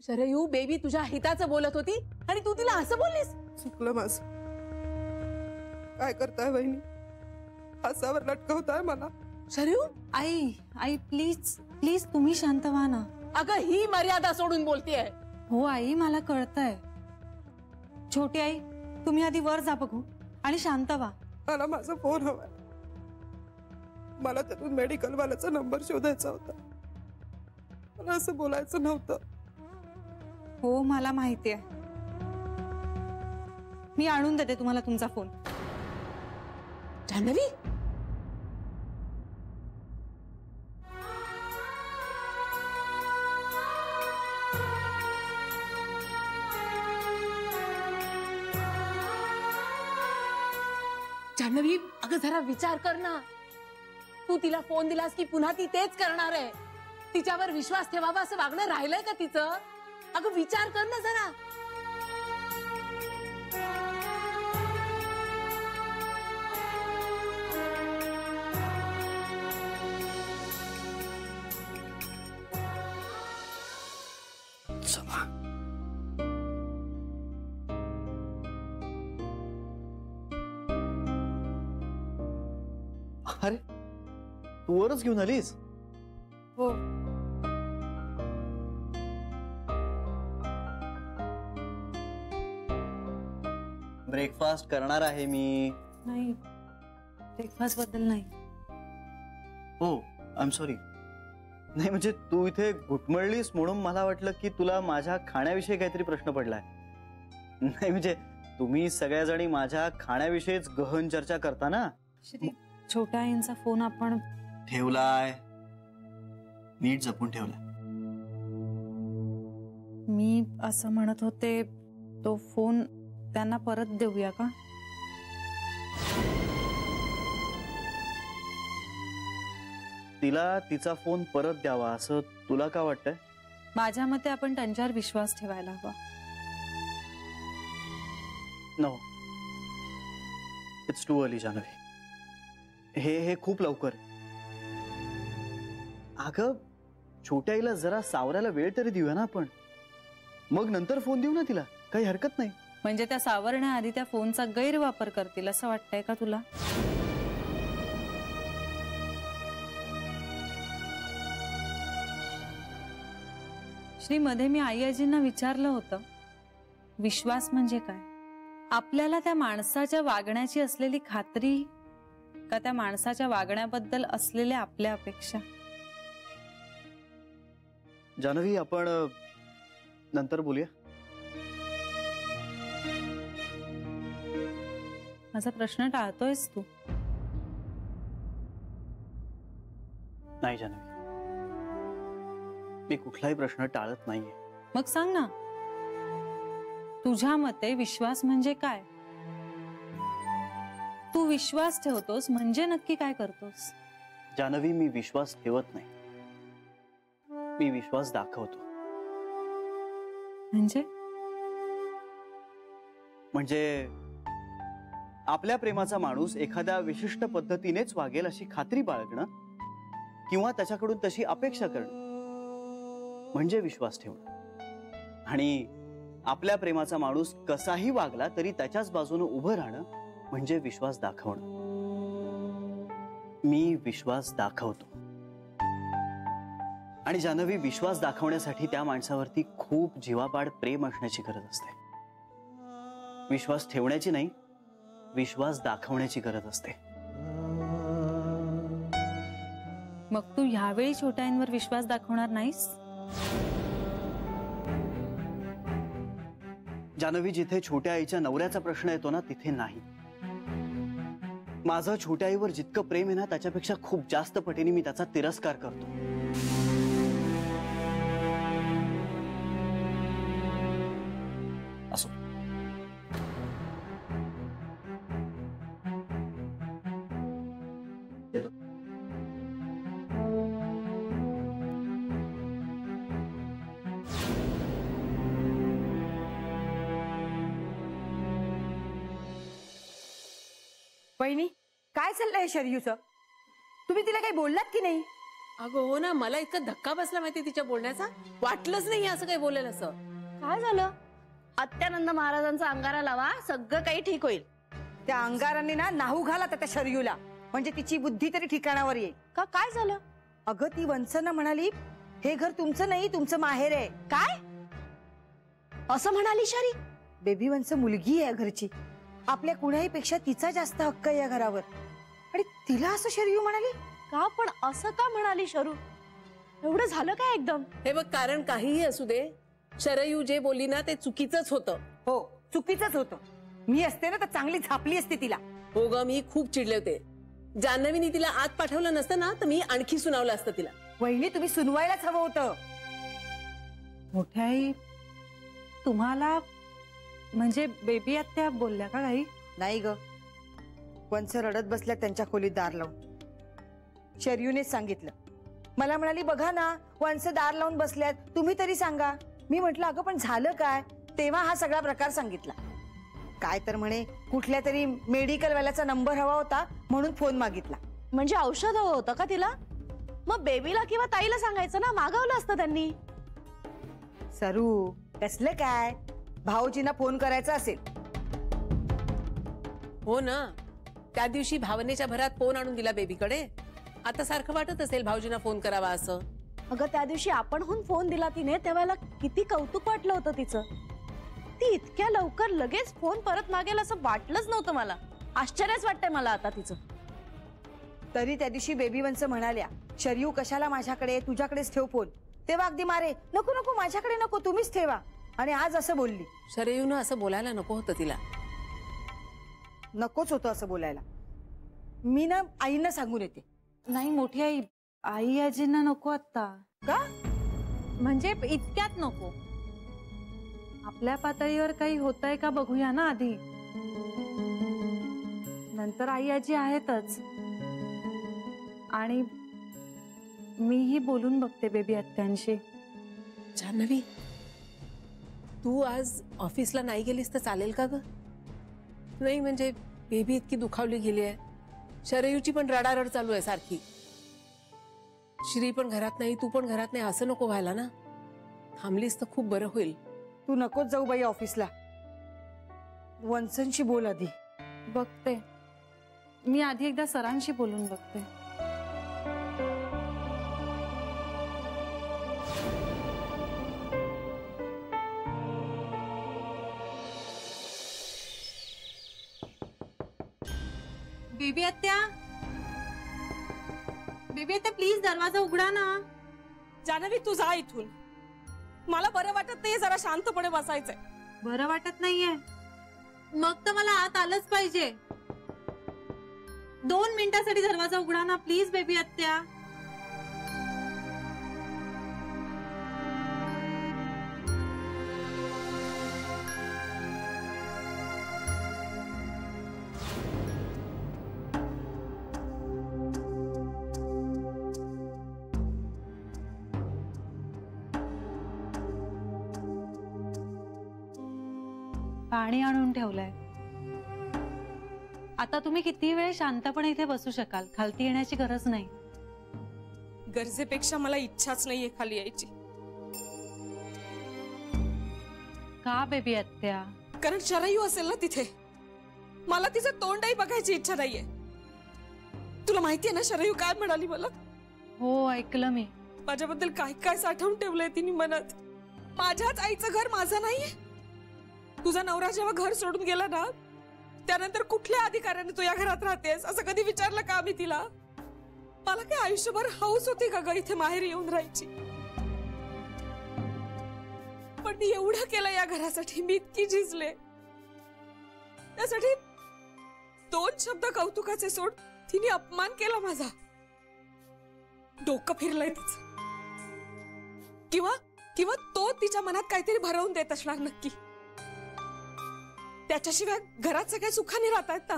Sharayu baby तुझ्या हिताचं बोलत होती आणि तू तिला असं बोललीस. चुकलं माझं. काय करताय वहिनी? हासावर लटकवताय मला. शरयू आई आई प्लीज प्लीज तुम्ही शांत व्हा ना. अगं ही मर्यादा सोडून बोलतेय. हो आई मला कळतंय. छोटी आई तुम्ही आधी वर जा बघू आणि शांत व्हा. मला माझा फोन हवाय. मला त्यातून मेडिकल वाल्याचा नंबर शोधायचा होता. मला असं बोलायचं नव्हतं. हो मला माहितीये. मी आणून देते तुम्हाला तुमचा फोन. जान्हवी जान्हवी अगं जरा विचार कर ना. तू तिला फोन दिलास की पुन्हा ती तेच करणार आहे. तिच्यावर विश्वास ठेवावा असं वागणं राहिलंय का तिचं? अगं विचार कर ना जरा. अरे तू वरच घेऊन आलीस? हो ब्रेकफास्ट करणार आहे मी. नाही ब्रेकफास्ट बद्दल नाही. हो आय एम सॉरी. नाही म्हणजे तू इथे घुटमळलीस म्हणून मला वाटलं की तुला माझ्या खाण्याविषयी काहीतरी प्रश्न पडलाय. नाही म्हणजे तुम्ही सगळ्याजणी माझ्या खाण्याविषयीच गहन चर्चा करता ना. छोट्या आईंचा फोन आपण ठेवलाय. नीट जपून ठेवलाय. मी असं म्हणत होते तो फोन त्यांना परत देऊया का? तिला तिचा फोन परत द्यावा असं तुला का वाटतंय? माझ्या मते आपण त्यांच्यावर विश्वास ठेवायला हवा. No it's too early Jahnavi. हे खूप लवकर. अगं छोट्या आईला जरा सावरायला वेळ तरी देऊया ना आपण. मग नंतर फोन देऊ ना तिला. काही हरकत नाही. म्हणजे त्या सावरण्याआधी त्या फोनचा गैरवापर करतील असं वाटतंय का तुला? श्री मध्ये मी आई आजींना विचारलं होतं विश्वास म्हणजे काय. आपल्याला त्या माणसाच्या वागण्याची असलेली खात्री का त्या माणसाच्या वागण्याबद्दल असलेल्या आपल्या अपेक्षा? जान्हवी आपण नंतर बोलूया. माझा प्रश्न टाळतोयस तू? नाही जान्हवी मी कुठलाही प्रश्न टाळत नाहीये. मग सांग ना तुझ्या मते विश्वास म्हणजे काय? तू विश्वास ठेवतोस म्हणजे नक्की काय करतोस? जान्हवी मी विश्वास ठेवत नाही. मी विश्वास दाखवतो. म्हणजे आपल्या प्रेमाचा माणूस एखाद्या विशिष्ट पद्धतीनेच वागेल अशी खात्री बाळगणं किंवा त्याच्याकडून तशी अपेक्षा करणं म्हणजे विश्वास ठेवणं. आणि आपल्या प्रेमाचा माणूस कसाही वागला तरी त्याच्याच बाजूने उभं राहणं म्हणजे विश्वास दाखवणं. मी विश्वास दाखवतो. आणि जान्हवी विश्वास दाखवण्यासाठी त्या माणसावरती खूप जीवापाड प्रेम असण्याची गरज असते. विश्वास ठेवण्याची नाही विश्वास दाखवण्याची गरज असते. मग तू ह्यावेळी छोट्या आईंवर विश्वास दाखवणार नाहीस? जान्हवी जिथे छोट्या आईच्या नवऱ्याचा प्रश्न येतो ना तिथे नाही. माझं छोट्या आईवर जितकं प्रेम आहे ना त्याच्यापेक्षा खूप जास्त पटीने मी त्याचा तिरस्कार करतो. असो वहिनी काय चाललंय शरयूचं? तुम्ही तिला काही बोललात की नाही? अगं हो ना, मला इतका धक्का बसला माहिती तिच्या बोलण्याचा. वाटलंच नाही असं काही बोलेल असं. काय झालं? अत्यानंद महाराजांचा अंगारा लावा, सगळं काही ठीक होईल. त्या अंगारांनी ना नाहू घाला त्या शरयूला, म्हणजे तिची बुद्धी तरी ठिकाणावर येईल. का काय झालं? अगं ती वंसना म्हणाली हे घर तुमचं नाही, तुमचं माहेर आहे. काय असं म्हणाली शरी? बेबी वंस मुलगी आहे घरची, आपल्या कुणाही पेक्षा तिचा जास्त हक्क आहे या घरावर. आणि तिला असं शरयू म्हणाली का? पण असं का म्हणाली शरू? एवढं झालं काय एकदम? हे बघ, कारण काहीही असू दे, शरयू जे बोलली ना ते चुकीचंच होतं. हो चुकीचंच होतं. मी असते ना तर चांगली झापली असते तिला. हो ग, मी खूप चिडले होते. जान्हवीने तिला आत पाठवलं नसतं ना तर मी आणखी सुनावलं असतं तिला. वहिनी तुम्ही सुनवायलाच हवं होतं. मोठ्या आई, तुम्हाला म्हणजे बेबी आत्या बोलल्या का काही? नाही ग, वंस रडत बसल्या त्यांच्या खोलीत दार लावून. शरयूनेच सांगितलं. मला म्हणाली बघा ना वंस दार लावून बसल्यात, तुम्ही तरी सांगा. मी म्हटलं अगं पण झालं काय? तेव्हा हा सगळा प्रकार सांगितला. काय तर म्हणे कुठल्या तरी मेडिकल वाल्याचा नंबर हवा होता म्हणून फोन मागितला. म्हणजे औषध हवं होतं का तिला? मग बेबीला किंवा ताईला सांगायचं ना, मागवलं असतं त्यांनी. सरू कसलं काय? भाऊजींना फोन करायचा असेल. हो ना, त्या दिवशी भावनेच्या भरात फोन आणून दिला बेबीकडे. आता सारखं वाटत असेल भाऊजींना फोन करावा असं. अगं त्या दिवशी आपणहून फोन दिला तिने, तेव्हा किती कौतुक वाटलं होतं तिचं. ती इतक्या लवकर लगेच फोन परत मागेल असं वाटलंच नव्हतं मला. आश्चर्यच वाटतंय मला आता तिचं. तरी त्या दिवशी बेबी वंस म्हणाल्या शरयू कशाला माझ्याकडे, तुझ्याकडेच ठेव फोन. तेव्हा अगदी मारे नको नको माझ्याकडे नको, तुम्हीच ठेवा. आणि आज असं बोलली. शरयूनं असं बोलायला नको होतं तिला. नकोच होतं असं बोलायला. मी ना आईंना सांगून येते. नाही मोठी आई, आई आजींना नको आता. का? म्हणजे इतक्यात नको. आपल्या पातळीवर काही होतंय का बघूया ना आधी, नंतर आई आजी आहेतच. आणि मीही बोलून बघते बेबी आत्यांशी. जान्हवी, तू आज ऑफिसला नाही गेलीस तर चालेल का ग? नाही म्हणजे बेबी इतकी दुखावली गेली आहे. शरयूची पण रडारड चालू आहे सारखी. श्री पण घरात नाही, तू पण घरात नाही, असं नको व्हायला ना. थांबलीस तर खूप बरं होईल. तू नकोच जाऊ बाई ऑफिसला. वंसनशी बोल आधी. बघते मी आधी एकदा सरांशी बोलून बघते. बेबी आत्या, बेबी आत्या प्लीज दरवाजा उघडा ना. जान्हवी तू जा इथून. मला बरं वाटत नाही, जरा शांतपणे बसायचंय. बरं वाटत नाहीये? मग तर मला आत आलंच पाहिजे. 2 मिनिटासाठी दरवाजा उघडा ना प्लीज बेबी आत्या. पाणी आणून ठेवलंय. आता तुम्ही किती वेळ शांतपणे इथे बसू शकाल, खालती येण्याची गरज नाही. गरजेपेक्षा मला इच्छाच नाहीये खाली यायची. का बेबी आत्या? कारण शरयू असेल ना तिथे, मला तिचं तोंडही बघायची इच्छा नाहीये. तुला माहितीये ना शरयू काय म्हणाली मला? हो ऐकलं मी. माझ्याबद्दल काय काय साठवून ठेवलंय तिने मनात. माझ्याच आईचं घर माझं नाहीये. तुझा नवरा जेव्हा घर सोडून गेला ना, त्यानंतर कुठल्या अधिकाराने तू या घरात राहतेस असं कधी विचारलं का मी तिला? मला काय आयुष्यभर हौस होती का ग इथे माहेर येऊन राहायची? पण मी एवढं केलं या घरासाठी, मी इतकी झिजले. त्यासाठी 2 शब्द कौतुकाचे सोड, तिने अपमान केला माझा. डोकं फिरलंय तिचं. किंवा तो तिच्या मनात काहीतरी भरवून देत असणार नक्की. त्याच्याशिवाय घरात सगळे सुखाने राहतात ना.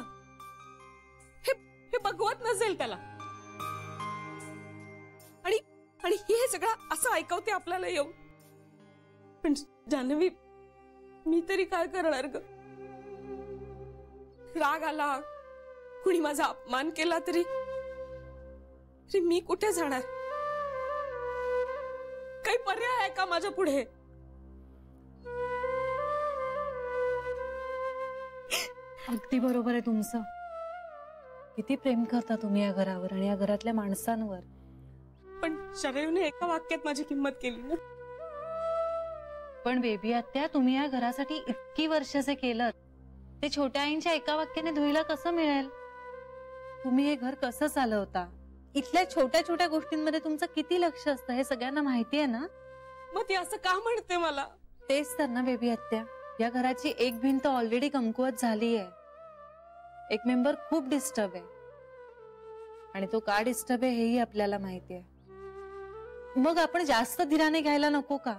हे बघवत नसेल त्याला. आणि हे सगळं असं ऐकवते आपल्याला येऊन. पण जान्हवी, मी तरी काय करणार ग? राग आला, कुणी माझा अपमान केला तरी मी कुठे जाणार? काही पर्याय आहे का माझ्या पुढे? अगदी बरोबर आहे तुमचं. किती प्रेम करता तुम्ही या घरावर आणि या घरातल्या माणसांवर. पण शरयूने एका वाक्यात माझी किंमत केली ना. पण बेबी आत्या, तुम्ही या घरासाठी इतकी वर्ष जे केलं ते छोट्या आईंच्या एका वाक्याने धुईला कसं मिळेल? तुम्ही हे घर कसं चालवता, इथल्या छोट्या छोट्या गोष्टींमध्ये तुमचं किती लक्ष असतं हे सगळ्यांना माहिती आहे ना. मग ती असं का म्हणते मला? तेच तर ना बेबी आत्या, या घराची एक भिंत ऑलरेडी कमकुवत झाली आहे. एक मेंबर खूप डिस्टर्ब आहे आणि तो का डिस्टर्ब आहे हेही आपल्याला माहिती आहे. मग आपण जास्त धीराने घ्यायला नको का?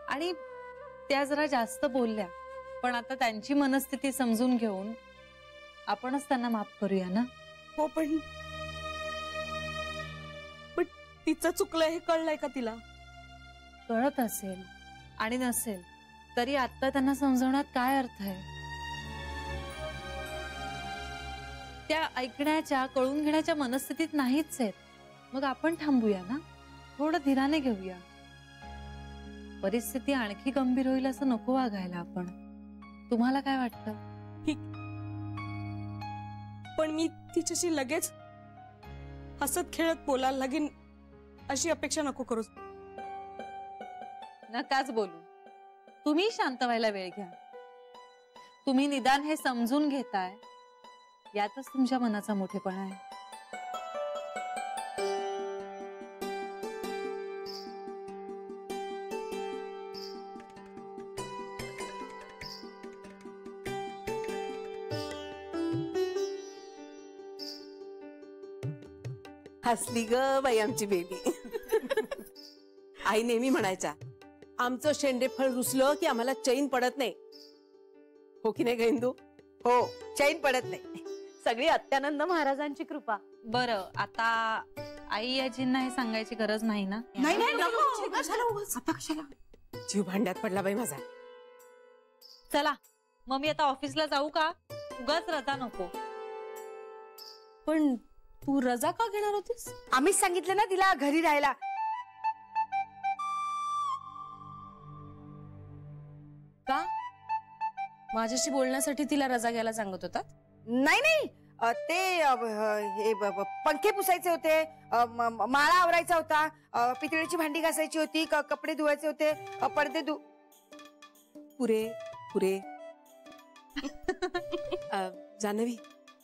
आणि त्या जरा जास्त बोलल्या, पण आता त्यांची मनस्थिती समजून घेऊन आपणच त्यांना माफ करूया ना. हो, पण तिचं चुकलंय हे कळलंय का तिला? कळत असेल आणि नसेल तरी आता त्यांना समजवण्यात काय अर्थ आहे? त्या ऐकण्याच्या, कळून घेण्याच्या मनस्थितीत नाहीच आहेत. मग आपण थांबूया ना, थोडं धीराने घेऊया. परिस्थिती आणखी गंभीर होईल असं नको वागायला आपण. तुम्हाला काय वाटतं? ठीक, पण मी तिच्याशी लगेच हसत खेळत बोलायला लागेन अशी अपेक्षा नको करू. नकाच बोलू. तुम्ही शांत व्हायला वेळ घ्या. तुम्ही निदान हे समजून घेताय यातच तुमच्या मनाचा मोठेपणा आहे. हसली ग बाई आमची बेबी. आई नेहमी म्हणायच्या, आमचं शेंडेफळ रुसलं की आम्हाला चैन पडत नाही. हो की नाही ग इंदू? हो, चैन पडत नाही. सगळी अत्यानंद महाराजांची कृपा. बरं, आता आई आजींना हे सांगायची गरज नाही ना? नाही नाही जीव भांड्यात पडला बाई माझा. चला मग मी आता ऑफिसला जाऊ का? उगाच रजा नको. पण तू रजा का घेणार होतीस? आम्हीच सांगितलं ना तिला घरी राहायला. का? माझ्याशी बोलण्यासाठी तिला रजा घ्यायला सांगत होता? नाही नाही, ते हे पंखे पुसायचे होते, माळा आवरायचा होता, पितळेची भांडी घासायची होती, कपडे धुवायचे होते, पडदे पुरे पुरे. जान्हवी,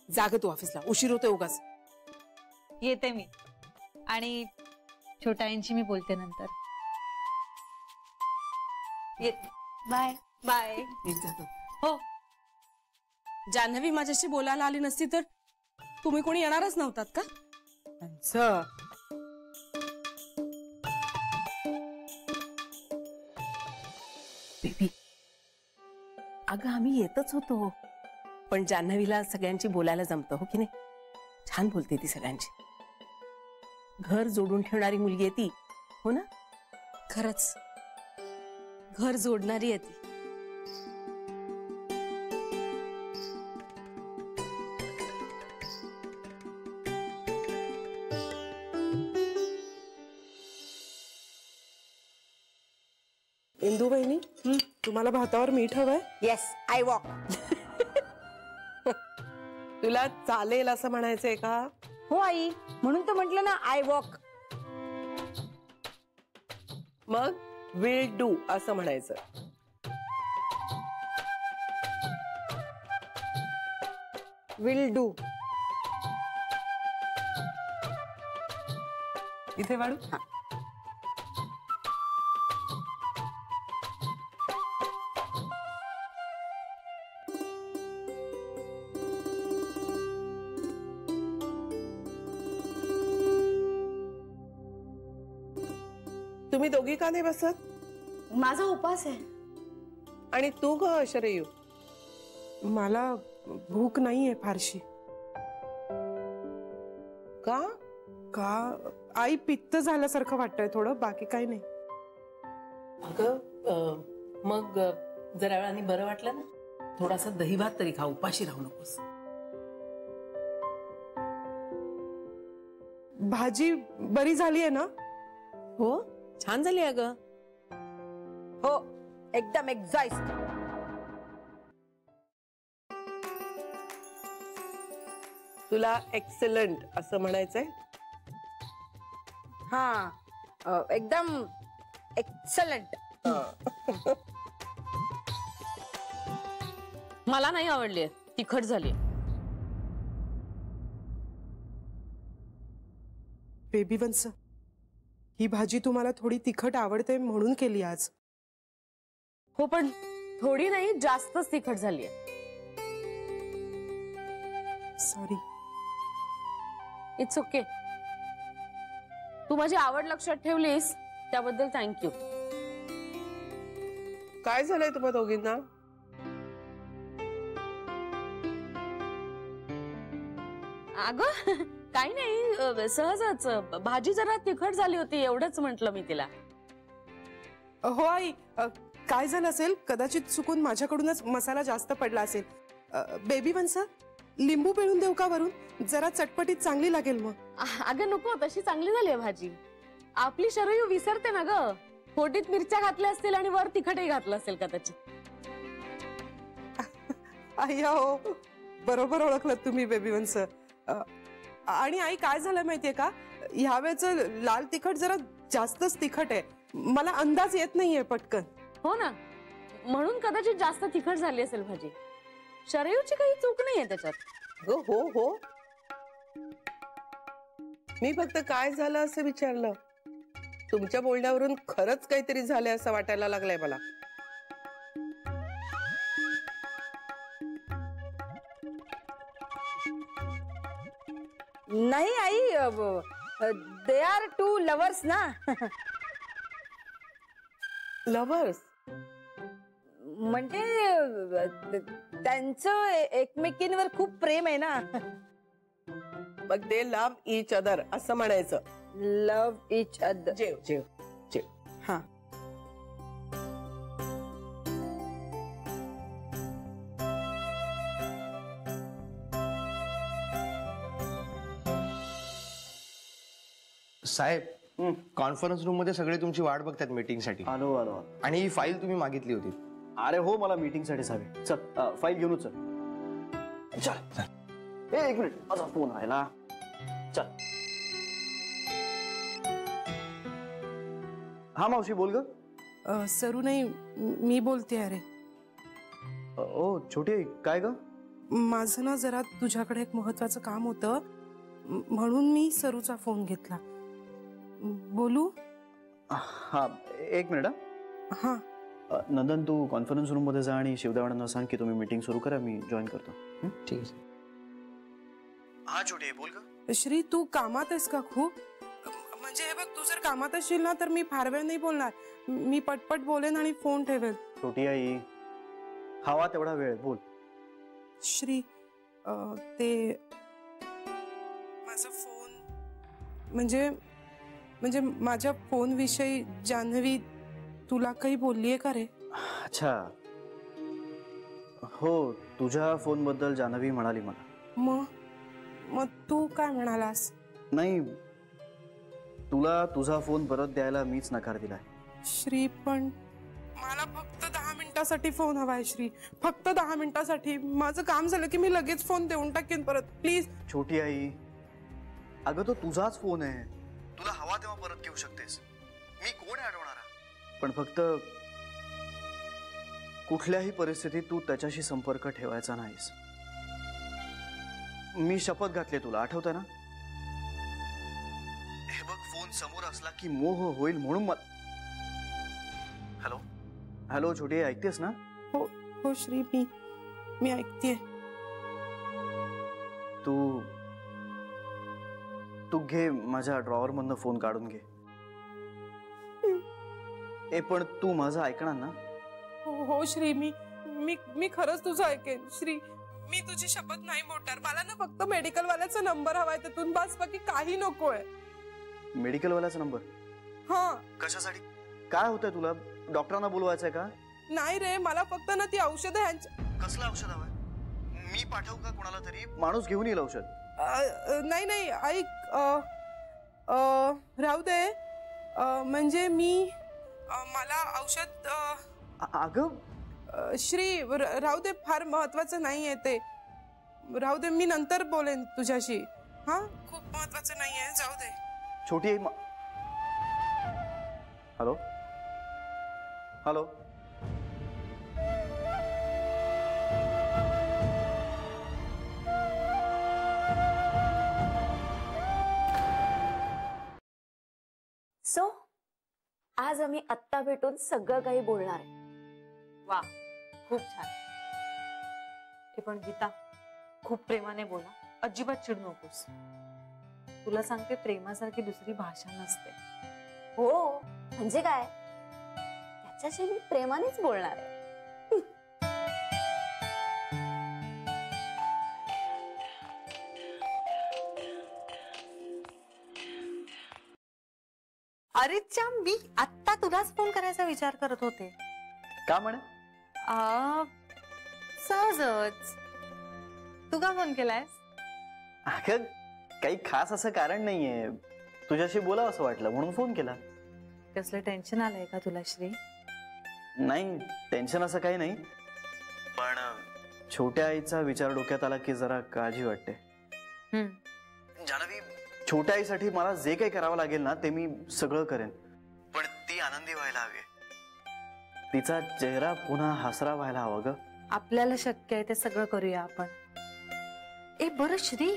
जाग तू ऑफिसला, उशीर होतोय उगाच. येते मी. आणि छोट्या आईंची मी बोलते नंतर. येते. बाय. बाय. हो, जान्हवी माझ्याशी बोलायला आली नसती तर तुम्ही कोणी येणारच नव्हतात का? बेबी, अगं आम्ही येतच होतो, पण जान्हवीला सगळ्यांची बोलायला जमतं, हो की नाही? छान बोलते ती सगळ्यांची. घर जोडून ठेवणारी मुलगी आहे ती, हो ना? खरंच घर जोडणारी आहे ती. इंदू बहिणी, तुम्हाला भातावर मीठ हवंय? Yes, I walk. तुला चालेल असं म्हणायचंय का? हो आई, म्हणून तर म्हटलं ना आय वॉक. मग विल डू असं म्हणायचं. Will do. इथे वाढू. तुम्ही दोघी का नाही बसत? माझा उपास आहे. आणि तू ग शरयू? मला भूक नाहीये फारशी. का? का आई पित्त झाल्यासारखं वाटतंय थोडं, बाकी काही नाही. अगं मग जरा वेळाने बरं वाटलं ना, थोडासा दही भात तरी खा, उपाशी राहू नकोस. भाजी बरी झाली आहे ना? हो, छान झाली अगं. हो एकदम एक्झॉइस्ट. तुला एक्सलंट असं म्हणायचंय? हा एकदम एक्सलंट. मला नाही आवडली, तिखट झाली. बेबी वंस, ही भाजी तुम्हाला थोडी तिखट आवडते म्हणून केली आज. हो पण थोडी नाही, जास्तच तिखट झाली. सॉरी. It's okay. तू माझी आवड लक्षात ठेवलीस त्याबद्दल थँक्यू. काय झालंय तुम्हा दोघींना? अगं काही नाही, सहजच भाजी जरा तिखट झाली होती एवढंच म्हंटल मी तिला. हो आई, काय झालं असेल, कदाचित चुकून माझ्याकडूनच मसाला जास्त पडला असेल. बेबी वंस, लिंबू पिळून देऊ का वरून? जरा चटपटीत चांगली लागेल मग. अगं नको, तशी चांगली झाली भाजी. आपली शरयू विसरते ना ग. फोडीत मिरच्या घातल्या असतील आणि वर तिखटही घातलं असेल कदाचित. अय्या हो, बरोबर ओळखलं तुम्ही बेबी वंस. आणि आई काय झालं माहितीये का, ह्यावेळेचं लाल तिखट जरा जास्तच तिखट आहे. मला अंदाज येत नाहीये पटकन. हो ना, म्हणून कदाचित जास्त तिखट झाली असेल भाजी. शरयूची काही चूक नाहीये त्याच्यात. हो हो हो, मी फक्त काय झालं असं विचारलं. तुमच्या बोलण्यावरून खरंच काहीतरी झालंय असं वाटायला लागलंय मला. नाही आई, दे आर टू लवर्स ना. लव्हर्स म्हणजे त्यांचं एकमेकींवर खूप प्रेम आहे ना. मग दे लव्ह इच अदर असं म्हणायचं. Love each other. जेव जेव जेव. हा, साहेब, कॉन्फरन्स रूम मध्ये सगळे तुमची वाट बघतात मीटिंग साठी. आलो आलो आलो. आणि ही फाईल तुम्ही मागितली होती. अरे हो, मला मीटिंग साठी हवी. चल फाईल घेऊन चल. चल. एक मिनिट, माझा फोन राहिला. चल. हा मावशी, बोल ग. सरू नाही, मी बोलते. अरे ओ छोटी आई, काय ग? माझं ना जरा तुझ्याकडे एक महत्वाचं काम होतं, म्हणून मी सरूचा फोन घेतला. बोलू? हा, एक मिनिट. हा. नंदन, तू कॉन्फरन्स रूम मध्ये जा आणि शिवदेवांना सांग की तुम्ही मीटिंग सुरू करा, मी जॉईन करतो. ठीक आहे. हा छोटी आई, बोल ग. श्री, तू कामात आहेस का खूप? म्हणजे हे बघ, तू जर कामात असशील ना तर मी फार वेळ नाही बोलणार. मी पटपट बोलेन आणि फोन ठेवेल. छोटी आई, हवा तेवढा वेळ बोल. श्री, ते माझा फोन म्हणजे माझ्या फोन विषयी जान्हवी तुला काही बोललीये का रे? अच्छा, हो, तुझ्या फोन बद्दल जान्हवी म्हणाली मला. मग तू काय म्हणालास? नाही, तुला तुझा फोन परत द्यायला मीच नकार दिलाय. श्री, पण मला फक्त 10 मिनिटासाठी फोन हवाय श्री, फक्त 10 मिनिटासाठी. माझं काम झालं की मी लगेच फोन देऊन टाकेन परत, प्लीज. छोटी आई, अगं तो तुझाच फोन आहे, तुला हवा तेव्हा परत घेऊ शकतेस. मी कोण अडवणारा? पण फक्त कुठल्याही परिस्थितीत तू त्याच्याशी संपर्क ठेवायचा नाहीस. मी शपथ घातली तुला, आठवतं ना? हे बघ, फोन समोर असला की मोह होईल म्हणून हॅलो हॅलो छोटी, ऐकतेस ना? हो हो श्री, मी ऐकतेय. तू घे, माझ्या ड्रॉवर मधनं फोन काढून घे. पण तू माझं ऐकणार ना? हो श्री, मी खरंच तुझं ऐकेन श्री. मी तुझी शपथ नाही मोडणार. मला ना फक्त मेडिकल वाल्याचा नंबर हवाय, त्यातून बस, बाकी काही नकोय. मेडिकल वाल्याचा नंबर? हा. कशासाठी? काय होतंय तुला? डॉक्टरांना बोलवायचंय का? नाही रे, मला फक्त ना ती औषधं ह्यांच्या. कसलं औषध हवंय? मी पाठवू का कोणाला तरी? माणूस घेऊन येईल औषध. नाही ऐक, राहू दे. म्हणजे मी मला औषध अगं श्री राहू दे, फार महत्वाचं नाहीये ते. राहू दे, मी नंतर बोलेन तुझ्याशी. हा, खूप महत्वाचं नाहीये, जाऊ दे. छोटी आई हॅलो हॅलो. सो आज आम्ही आत्ता भेटून सगळं काही बोलणार आहे. वा, खूप छान. हे पण गीता, खूप प्रेमाने बोला, अजिबात चिडू नकोस. तुला सांगते, प्रेमासारखी दुसरी भाषा नसते. हो, म्हणजे काय, त्याच्याशी मी प्रेमानेच बोलणार आहे. अरे च्या, मी आत्ता तुलाच फोन करायचा विचार करत होते. का म्हणे? सहजच. तू का फोन केलायस? अगं काही खास असं कारण नाहीये, तुझ्याशी बोलावं असं वाटलं म्हणून फोन केला. कसलं टेन्शन आलंय का तुला श्री? नाही, टेन्शन असं काही नाही, पण छोट्या आईचा विचार डोक्यात आला की जरा काळजी वाटते. जान्हवी, छोट्या आईसाठी मला जे काही करावं लागेल ना ते मी सगळं करेन, पण ती आनंदी व्हायला हवी. तिचा चेहरा पुन्हा हसरा व्हायला हवा ग. आपल्याला शक्य आहे ते सगळं करूया आपण. ए बरं श्री,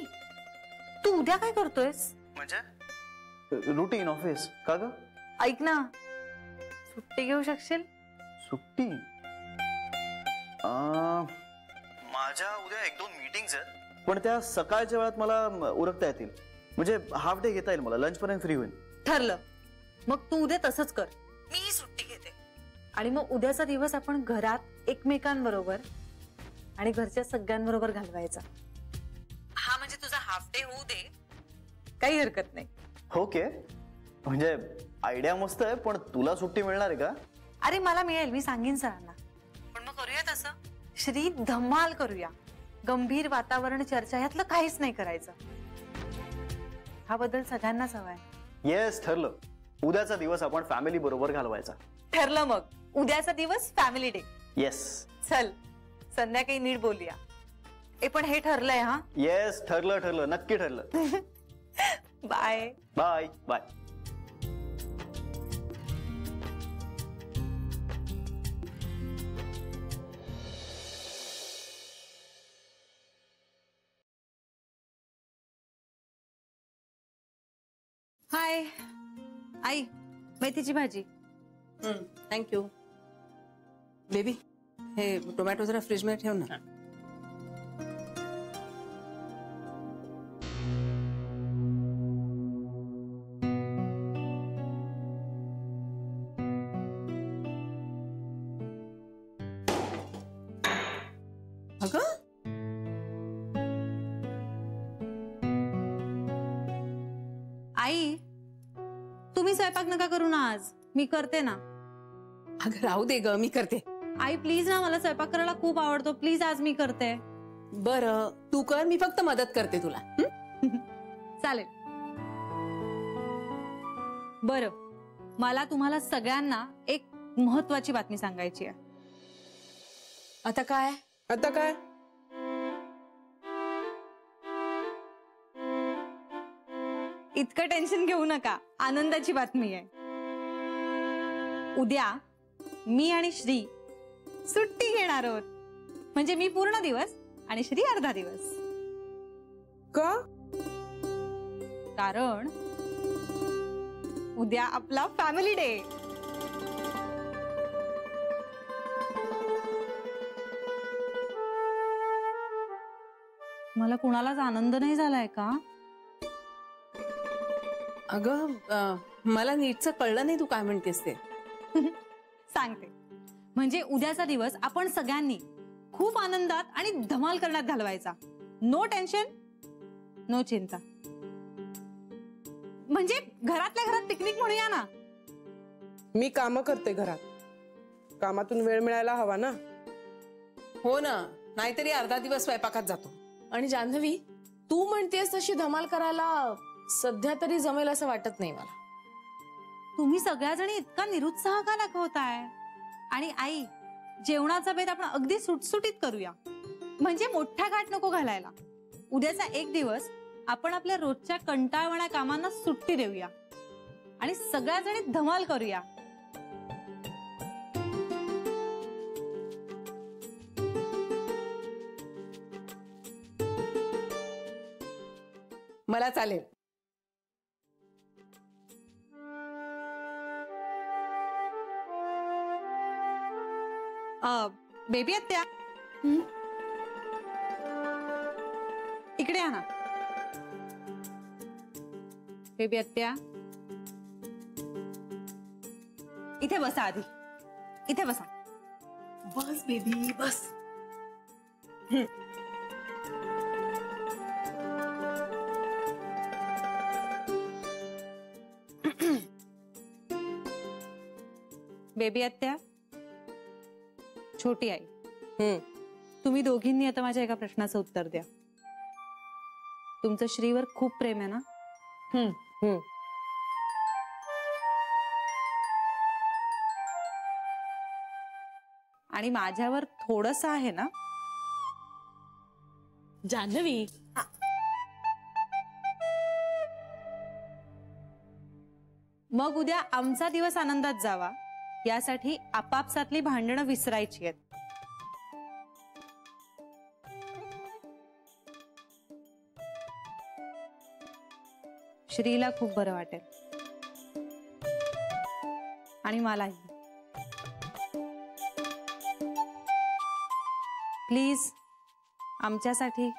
तू उद्या काय करतोयस? म्हणजे रुटीन ऑफिस. का ग? ऐक ना, सुट्टी घेऊ शकशील? सुट्टी? माझ्या उद्या 1-2 मीटिंग्स आहेत, पण त्या सकाळच्या वेळात मला उरकता येतील. म्हणजे हाफ डे घेता येईल मला, लंच पर्यंत फ्री होईल. ठरलं. मग तू उद्या तसंच कर, मी सुट्टी घेते. आणि मग उद्याचा दिवस आपण घरात एकमेकांबरोबर आणि घरच्या सगळ्यांबरोबर घालवायचा. हा, म्हणजे तुझा हाफ डे होऊ दे, काही हरकत नाही. ओके, म्हणजे आयडिया मस्त आहे, पण तुला सुट्टी मिळणार आहे का? अरे मला मिळेल, मी सांगेन सरांना. पण मग करूया तसं, श्री, धमाल करूया. गंभीर वातावरण, चर्चा ह्यातलं काहीच नाही करायचं. हा बदल सगळ्यांनाच हवाय. येस, ठरलं. उद्याचा दिवस आपण फॅमिली बरोबर घालवायचा. ठरलं. मग उद्याचा दिवस फॅमिली डे. येस. चल, संध्याकाळी नीट बोलूया. ए पण हे ठरलंय. हा, येस, ठरलं ठरलं, नक्की ठरलं. Bye bye bye. हाय आई, मेथीची भाजी. थँक्यू. बेबी, हे टोमॅटो जरा फ्रीज मध्ये ठेव ना. अगं, आई, तुम्ही स्वयंपाक नका करू ना, आज मी करते ना. अगं राहू दे ग, मी करते. आई प्लीज ना, मला स्वयंपाक करायला खूप आवडतो, प्लीज आज मी करते. बरं, तू कर, मी फक्त मदत करते तुला. चालेल. बरं, मला तुम्हाला सगळ्यांना एक महत्वाची बातमी सांगायची आहे. आता काय? आता काय? इतकं टेन्शन घेऊ नका, आनंदाची बातमी आहे. उद्या मी आणि श्री सुट्टी घेणार आहोत. म्हणजे मी पूर्ण दिवस आणि श्री अर्धा दिवस. का? कारण उद्या आपला फॅमिली डे. मला कुणालाच आनंद नाही झालाय का? अगं, मला नीटचं कळलं नाही तू काय म्हणतेस ते. सांगते. म्हणजे उद्याचा दिवस आपण सगळ्यांनी खूप आनंदात आणि धमाल करण्यात घालवायचा. नो टेन्शन, नो चिंता. म्हणजे घरातल्या घरात पिकनिक म्हणूया ना. मी काम करते घरात, कामातून वेळ मिळायला हवा ना. हो ना, नाहीतरी अर्धा दिवस स्वयंपाकात जातो. आणि जान्हवी, तू म्हणतेस तशी धमाल करायला सध्या तरी जमेल असं वाटत नाही मला. तुम्ही सगळ्याजणी इतका निरुत्साह का दाखवताय? आणि आई, जेवणाचा बेत आपण अगदी सुटसुटीत करूया, म्हणजे मोठा घाट नको घालायला. उद्याचा एक दिवस आपण आपल्या रोजच्या कंटाळवाण्या कामांना सुट्टी देऊया आणि सगळ्याजणी धमाल करूया. मला चालेल. बेबी आत्या, इकडे या ना. बेबी आत्या, इथे बसा. आधी इथे बसा. बस बेबी बस. बेबी आत्या, छोटी आई, तुम्ही दोघींनी आता माझ्या एका प्रश्नाचं उत्तर द्या. तुमचं श्रीवर खूप प्रेम आहे ना? आणि माझ्यावर थोडंसं आहे ना? जान्हवी, मग उद्या आमचा दिवस आनंदात जावा यासाठी आपापसातली भांडणं विसरायची आहेत. श्रीला खूप बरं वाटेल आणि मलाही. प्लीज आमच्यासाठी.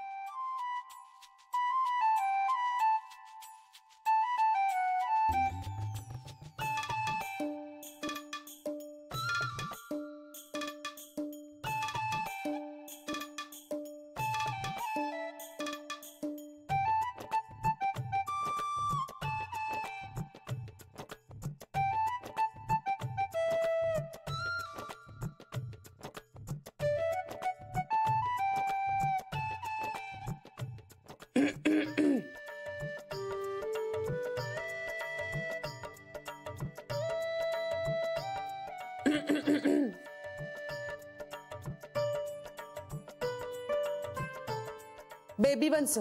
बेबी वंस,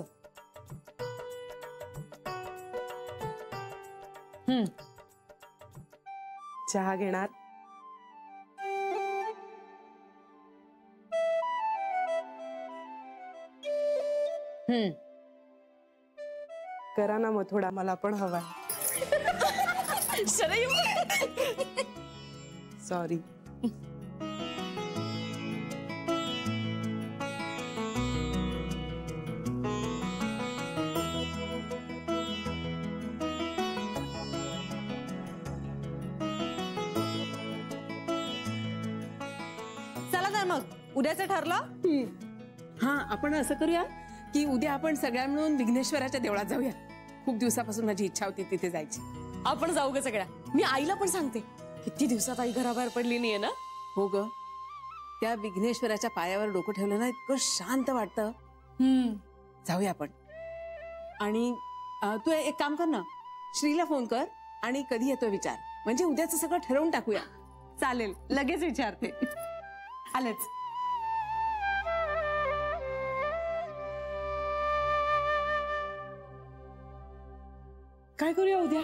चहा घेणार? करा ना मग थोडा, मला पण हवा. सॉरी. चला तर मग, उद्याचं ठरलं? हा, आपण असं करूया की उद्या आपण सगळ्या मिळून विघ्नेश्वराच्या देवळात जाऊया. खूप दिवसापासून माझी इच्छा होती तिथे जायची. आपण जाऊ ग सगळ्या. मी आईला पण सांगते. किती दिवसात आई घराबाहेर पडली नाहीये ना. हो ग, त्या विघ्नेश्वराच्या पायावर डोकं ठेवलं ना, इतकं शांत वाटतं. जाऊया आपण. आणि तू एक काम कर ना, श्रीला फोन कर आणि कधी येतो विचार, म्हणजे उद्याचं सगळं ठरवून टाकूया. चालेल, लगेच विचारते. आलेच. काय करूया उद्या?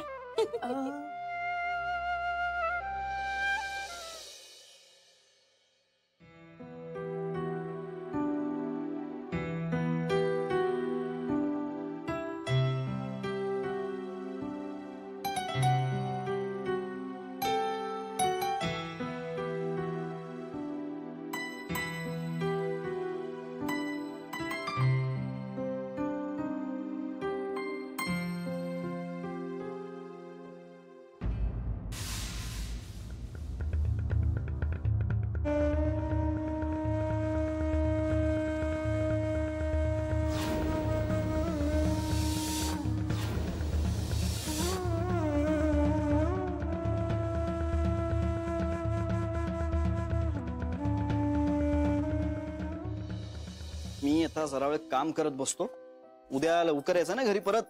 मी आता जरा वेळ काम करत बसतो. उद्या लवकर यायचं ना घरी परत.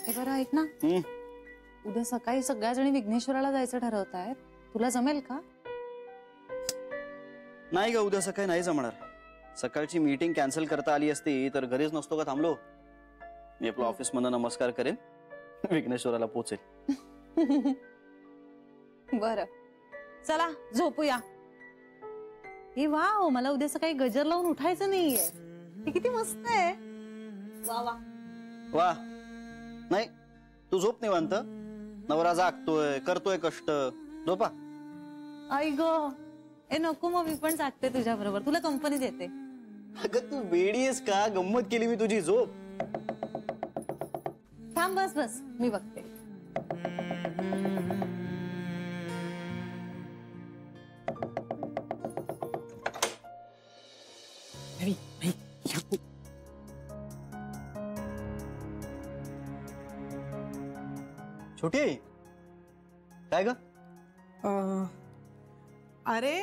हे बरं ऐक ना, हम्म. उद्या सकाळी सगळ्या जणी विघ्नेश्वराला जायचं ठरवतायत. तुला जमेल का? नाही ग, उद्या सकाळी नाही जमणार. सकाळची मीटिंग कॅन्सल करता आली असती तर घरीच नसतो का थांबलो. मी आपल्या ऑफिस मधून नमस्कार करेन, विघ्नेश्वराला पोचेल. बरं चला झोपूया. हे वा, मला उद्या सकाळी गजर लावून उठायचं नाहीये. हे किती मस्त आहे. वा वा वा. नाही, तू झोप निवांत. नवरा जागतोय, करतोय कष्ट. झोपा. आई ग, ए नको, मग मी पण जागते तुझ्या बरोबर. तुला कंपनी देते. अगं तू वेडी आहेस का? गंमत केली मी तुझी. झोप. थांब, बस बस, मी बघते. छोटी आई, काय ग? अरे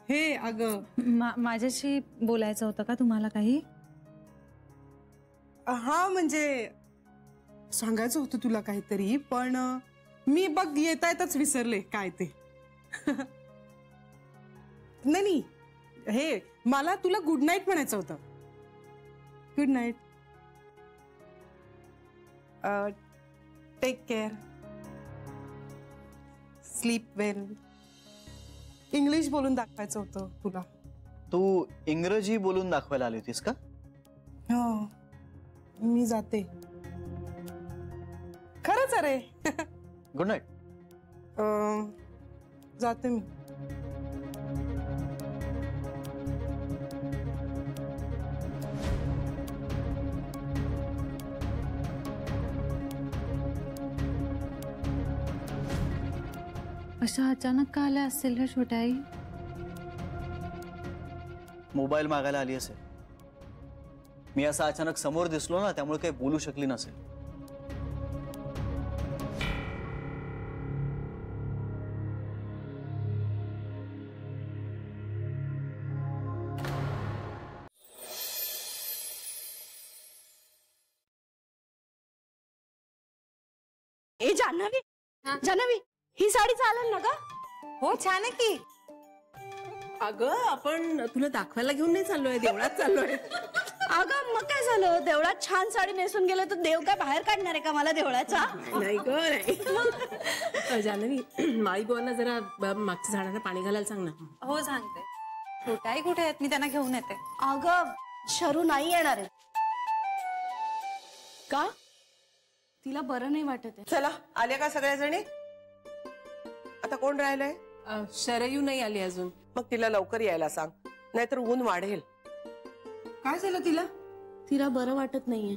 हे अगं माझ्याशी बोलायचं होतं का तुम्हाला काही? हा म्हणजे सांगायचं होतं तुला काहीतरी, पण मी बघ येता येताच विसरले काय ते. नाही, हे मला तुला गुड नाईट म्हणायचं होतं. Good night. Take care. Sleep well. English बोलून दाखवायचं होतं तुला. तू इंग्रजी बोलून दाखवायला आली होतीस का? हो, मी जाते. खरंच अरे. Good night. जाते मी. अशा अचानक का आल्या असेल रे छोट्या आई? मोबाईल मागायला आली असेल. मी असा अचानक समोर दिसलो ना, त्यामुळे काही बोलू शकली नसेल. ए जान्हवी, जान्हवी, ही साडी चालेल ना ग? हो, छान आहे की. अगं आपण तुला दाखवायला घेऊन नाही चाललोय, देवळात चाललोय. अगं मग काय झालं? देवळात छान साडी नेसून गेलं तर देव काय बाहेर काढणार आहे का मला देवळाचा? नाही ग, नाही. जान्हवी, माई बुवांना जरा मागच्या झाडाला पाणी घालायला सांग ना. हो सांगते. छोट्या आई कुठे आहेत? मी त्यांना घेऊन येते. अगं शरू नाही येणार आहे. का? तिला बरं नाही वाटत आहे. चला, आल्या का सगळ्या जणी? आता कोण राहिलंय? शरयू नाही आली अजून. मग तिला लवकर यायला सांग, नाहीतर ऊन वाढेल. काय झालं तिला? तिला बरं वाटत नाहीये.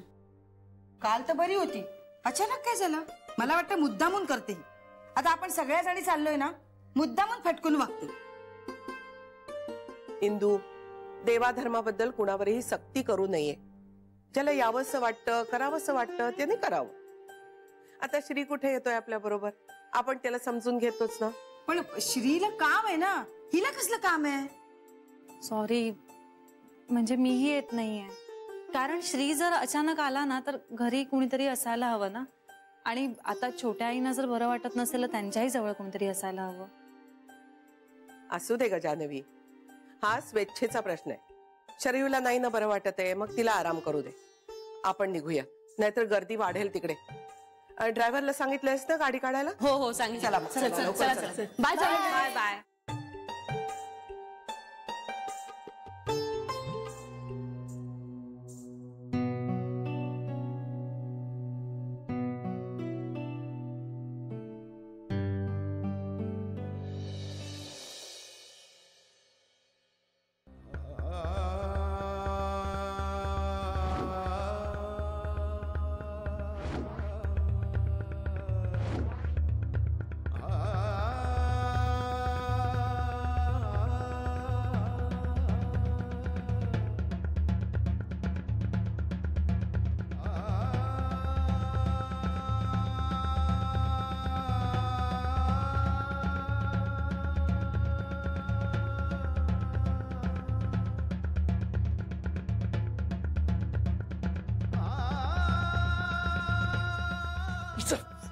काल तर बरी होती, अचानक काय झालं? मला वाटतं मुद्दामून करते. आता आपण सगळ्या जणी चाललोय ना, मुद्दामून फटकून वागते. इंदू, देवाधर्माबद्दल कुणावरही सक्ती करू नये. ज्याला यावंसं वाटतं, करावंसं वाटतं त्याने करावं. आता श्री कुठे येतोय आपल्या बरोबर, आपण त्याला समजून घेतोच ना. पण श्रीला काम आहे ना, हिला कसलं काम आहे? सॉरी, म्हणजे मीही येत नाहीये. कारण श्री जर अचानक आला ना, तर घरी कुणीतरी असायला हवं ना. आणि आता छोट्या आईना जर बरं वाटत नसेल तर त्यांच्याही जवळ कोणतरी असायला हवं. असू दे ग जान्हवी, हा स्वेच्छेचा प्रश्न आहे. शरयूला नाही ना बरं वाटत आहे, मग तिला आराम करू दे. आपण निघूया, नाहीतर गर्दी वाढेल तिकडे. ड्रायव्हरला सांगितलंयस ना गाडी काढायला? हो हो, सांगितलं. चला मग, चला, लवकर चला. Bye bye bye.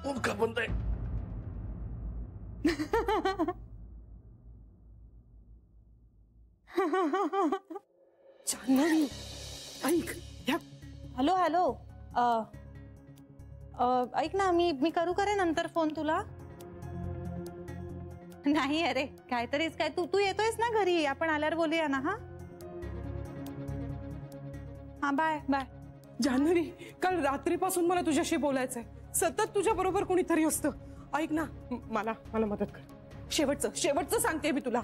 फोन का बंद आहे? जान्हवी ऐक, ह्या हॅलो हॅलो ऐक ना, मी करू का रे नंतर फोन तुला? नाही अरे काहीतरीच काय, तू येतोयस ना घरी, आपण आल्यावर बोलूया ना. हा बाय बाय. जान्हवी, काल रात्रीपासून मला तुझ्याशी बोलायचंय. सतत तुझ्या बरोबर कोणीतरी असतं. ऐक ना, मला मदत कर. शेवटचं सांगते मी तुला.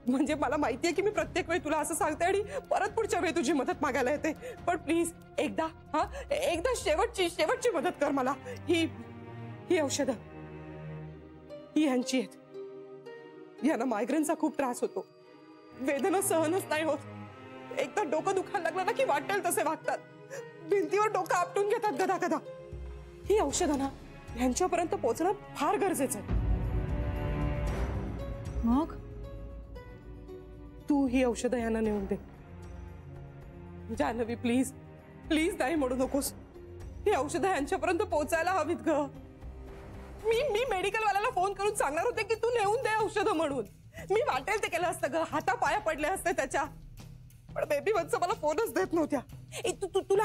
म्हणजे मला माहितीये की मी प्रत्येक वेळी तुला असं सांगते आणि परत पुढच्या वेळी तुझी मदत मागायला येते. पण प्लीज एकदा शेवटची मदत कर मला. ही औषधं ही ह्यांची आहेत. यांना मायग्रेनचा खूप त्रास होतो. वेदना सहनच नाही होत. एकदा डोकं दुखायला लागलं ना की वाटेल तसे वागतात. भिंतीवर डोकं आपटून घेतात गदा. ही औषधं ना ह्यांच्यापर्यंत पोहोचणं फार गरजेचं आहे. मग तू ही औषधं यांना नेऊन दे. जान्हवी प्लीज नाही म्हणू नकोस. ही औषधं यांच्यापर्यंत पोहोचायला हवीत ग. मी मेडिकल वाल्याला फोन करून सांगणार होते की तू नेऊन दे औषधं म्हणून. मी वाटेल ते केलं असतं ग. हातापाया पडले असते त्याच्या. पण बेबी वंस मला फोनच देत नव्हत्या. तुला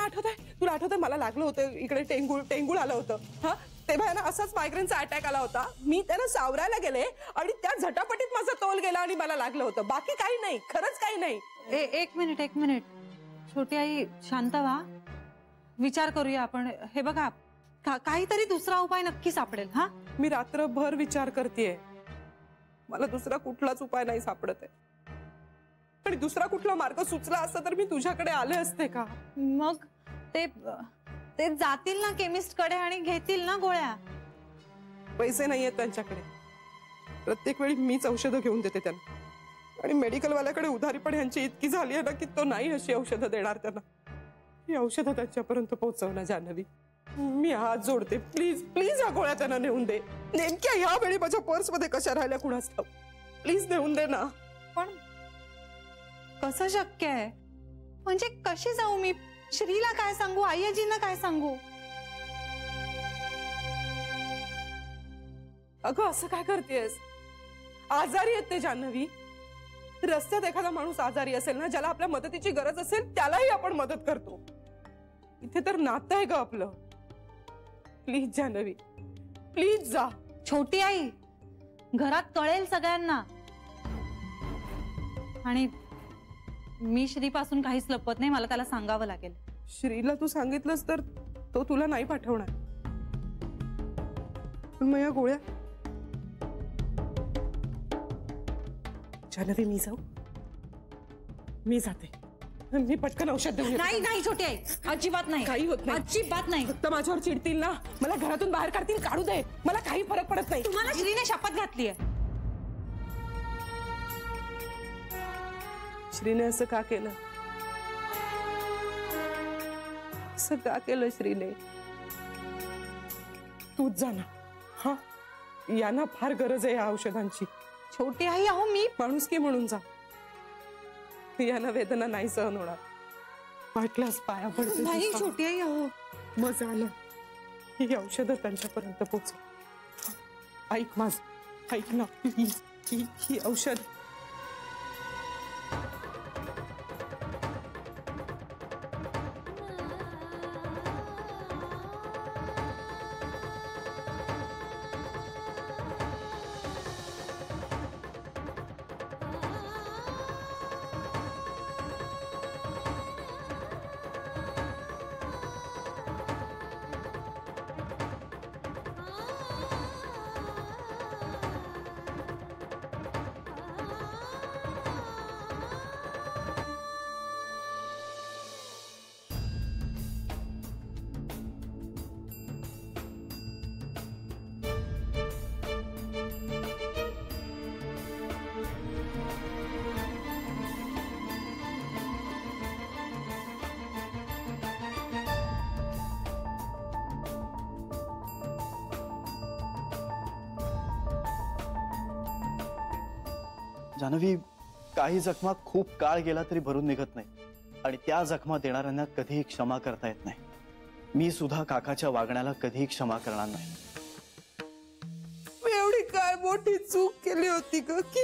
आठवतंय मला लागलं होतं इकडे टेंगुळ आलं होतं. तेव्हा ना असाच मायग्रेनचा अटॅक आला होता. मी त्यांना सावरायला गेले आणि त्या झटापटीत माझा तोल गेला आणि मला लागलं होतं. बाकी काही नाही, खरंच काही नाही. एक मिनिट छोटी आई शांत व्हा, विचार करूया आपण. हे बघा, काहीतरी दुसरा उपाय नक्की सापडेल. हा मी रात्रभर विचार करतेय. मला दुसरा कुठलाच उपाय नाही सापडत आहे. आणि दुसरा कुठला मार्ग सुचला असता तर मी तुझ्याकडे आले असते का? मग ते जातील ना केमिस्ट कडे आणि घेतील ना गोळ्या. पैसे नाहीयेत त्यांच्याकडे. प्रत्येक वेळी मीच औषधं घेऊन देते त्यांना. आणि मेडिकल वाल्याकडे उधारी पण यांची इतकी झाली आहे ना की तो नाही अशी औषधं देणार त्यांना. ही औषधं त्यांच्यापर्यंत पोहोचवणार. जान्हवी, मी हात जोडते. प्लीज या गोळ्या त्यांना नेऊन दे. नेमक्या ह्या वेळी माझ्या पर्स मध्ये कशा राहिल्या कुणाच ठाऊक. प्लीज नेऊन दे ना. पण कसं शक्य आहे? म्हणजे कशी जाऊ मी? श्रीला काय सांगू? आईजींना काय सांगू? अगं असं काय करतेस? आजारी आहेत ते जान्हवी. रस्त्यात एखादा माणूस आजारी असेल ना, ज्याला आपल्या मदतीची गरज असेल त्यालाही आपण मदत करतो. इथे तर नातं आहे ग आपलं. प्लीज जान्हवी, प्लीज जा. छोटी आई, घरात कळेल सगळ्यांना. आणि मी श्रीपासून काहीच लपवत नाही. मला त्याला सांगावं लागेल. श्रीला तू सांगितलंस तर तो तुला नाही पाठवणार. पण मग या गोळ्या? जान्हवी, मी जाऊ? मी जाते. मी पटकन औषध देऊ. नाही छोटी आई, अजिबात नाही. काही होत नाही. अजिबात नाही. फक्त माझ्यावर चिडतील ना, मला घरातून बाहेर काढतील, काढू दे. मला काही फरक पडत नाही. तुम्हाला श्रीने शपथ घातलीये. श्रीने असं का केलं? असं का केलं श्रीने? तूच जा ना. हा, यांना फार गरज आहे या औषधांची. छोटी आई, अहो मी माणुसकी म्हणून जा. यांना वेदना नाही सहन होणार. वाटल्यास पाया पडते. नाही छोटी आई, अहो मग झालं. ही औषधं त्यांच्यापर्यंत पोहोचव. ऐक माझं, ऐक ना. ही औषध जान्हवी, काही जखमा खूप काळ गेला तरी भरून निघत नाही. आणि त्या जखमा देणाऱ्यांना कधीही क्षमा करता येत नाही. मी सुद्धा काकाच्या वागण्याला कधीही क्षमा करणार नाही. मोठी चूक केली होती ग की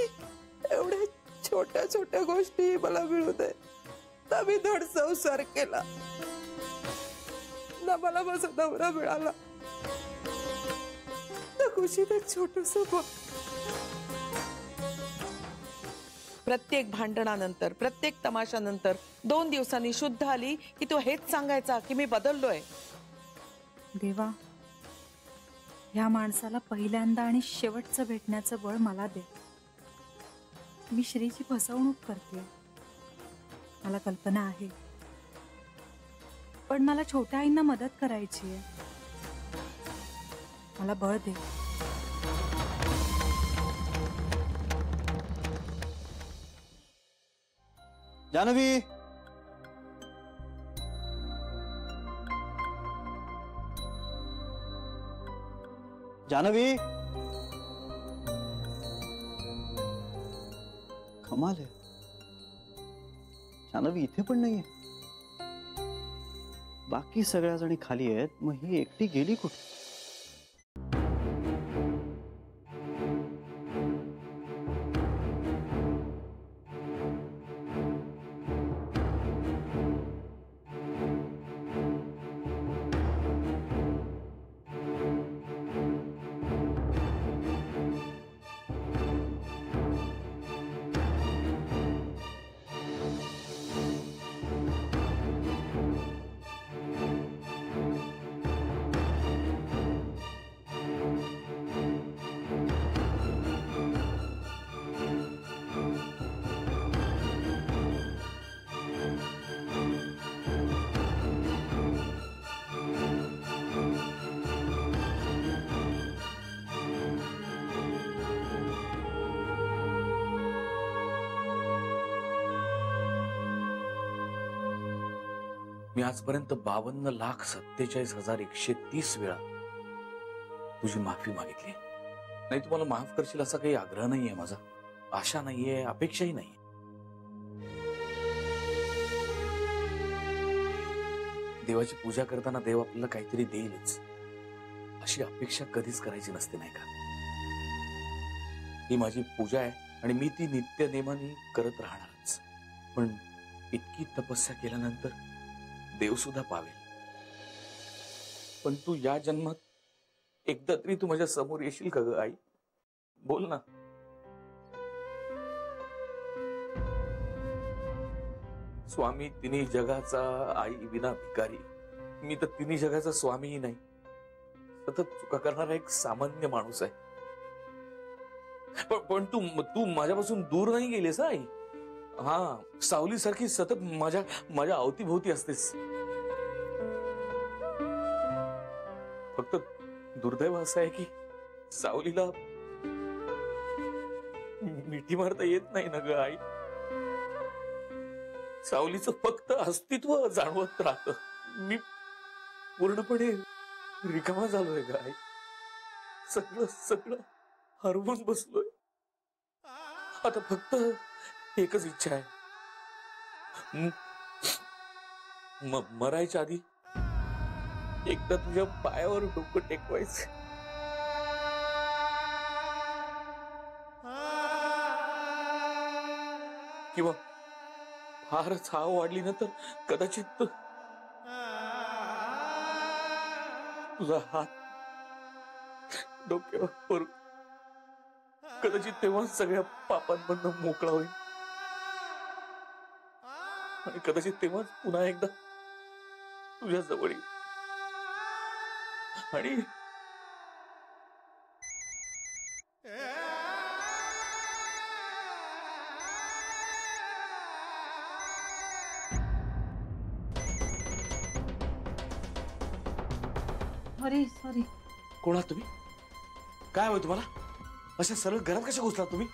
एवढ्या छोट्या छोट्या गोष्टी मला मिळू दे. तर मी धड संसार केला ना, मला माझा नवरा मिळाला ना, खुशीत एक छोटस. प्रत्येक भांडणानंतर, प्रत्येक तमाशानंतर 2 दिवसांनी शुद्ध आली की तू हेच सांगायचा की मी बदललोय. देवा, ह्या माणसाला पहिल्यांदा आणि शेवटचं भेटण्याचं बळ मला दे. मी श्रीची फसवणूक करते, मला कल्पना आहे, पण मला छोट्या आईंना मदत करायची आहे. मला बळ दे. जानवी, जानवी, कमाल आहे. जानवी इथे पण नाहीये. बाकी सगळ्या जणी खाली आहेत, मग ही एकटी गेली कुठे? मी आजपर्यंत 52,47,130 वेळा तुझी माफी मागितली. नाही, तू मला माफ करशील असा काही आग्रह नाहीये माझा, आशा नाहीये, अपेक्षाही नाहीये. देवाची पूजा करताना देव आपल्याला काहीतरी देईलच अशी अपेक्षा कधीच करायची नसते, नाही का? ही माझी पूजा आहे आणि मी ती नित्य नेमाने करत राहणारच. पण इतकी तपस्या केल्यानंतर देव सुद्धा पावेल. पण तू या जन्मात एकदा तरी तू माझ्या समोर येशील का ग आई? बोल ना. स्वामी तिन्ही जगाचा, आई विना भिकारी. मी तर तिन्ही जगाचा स्वामीही नाही, सतत चुका करणारा एक सामान्य माणूस आहे. पण तू माझ्यापासून दूर नाही गेलीस आई. हा, सावलीसारखी सतत माझ्या अवतीभोवती असतेस. फक्त दुर्दैव असं आहे की सावलीला मिठी मारता येत नाही ना ग आई. सावलीचं फक्त अस्तित्व जाणवत राहत. मी पूर्णपणे रिकामा झालोय ग आई. सगळं हरवून बसलोय. आता फक्त एकच इच्छा आहे, मरायच्या आधी एकदा तुझ्या पायावर डोकं टेकवायचं. किंवा फारच हाव वाढली ना तर कदाचित तुझा हात डोक्यावर, कदाचित तेव्हा सगळ्या पापांमधून मोकळा होईल आणि कदाचित तेव्हाच पुन्हा एकदा तुझ्या जवळ येईल. आणि सॉरी. कोण आहात तुम्ही? काय हवंय तुम्हाला? अशा सरळ घरात कशा घुसलात तुम्ही?